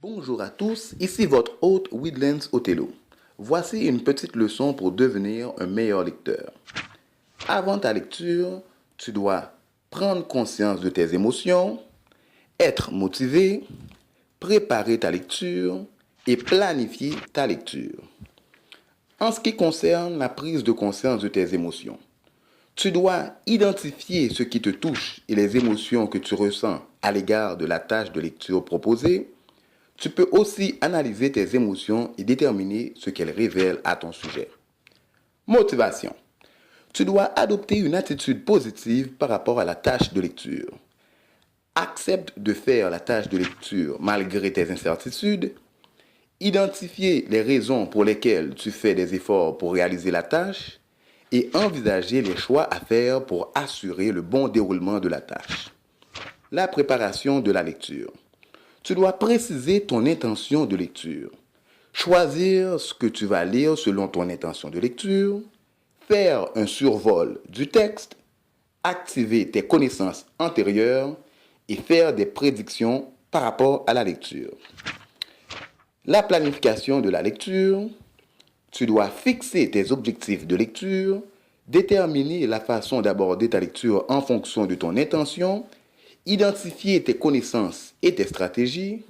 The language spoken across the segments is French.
Bonjour à tous, ici votre hôte Widlands Othello. Voici une petite leçon pour devenir un meilleur lecteur. Avant ta lecture, tu dois prendre conscience de tes émotions, être motivé, préparer ta lecture et planifier ta lecture. En ce qui concerne la prise de conscience de tes émotions, tu dois identifier ce qui te touche et les émotions que tu ressens à l'égard de la tâche de lecture proposée. Tu peux aussi analyser tes émotions et déterminer ce qu'elles révèlent à ton sujet. Motivation. Tu dois adopter une attitude positive par rapport à la tâche de lecture. Accepte de faire la tâche de lecture malgré tes incertitudes. Identifier les raisons pour lesquelles tu fais des efforts pour réaliser la tâche et envisager les choix à faire pour assurer le bon déroulement de la tâche. La préparation de la lecture. Tu dois préciser ton intention de lecture. Choisir ce que tu vas lire selon ton intention de lecture, faire un survol du texte, activer tes connaissances antérieures et faire des prédictions par rapport à la lecture. La planification de la lecture. Tu dois fixer tes objectifs de lecture, déterminer la façon d'aborder ta lecture en fonction de ton intention, identifier tes connaissances et tes stratégies,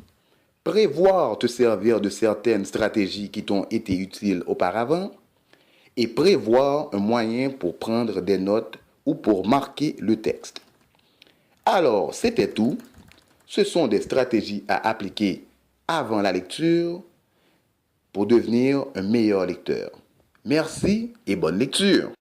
prévoir te servir de certaines stratégies qui t'ont été utiles auparavant et prévoir un moyen pour prendre des notes ou pour marquer le texte. Alors, c'était tout. Ce sont des stratégies à appliquer avant la lecture pour devenir un meilleur lecteur. Merci et bonne lecture.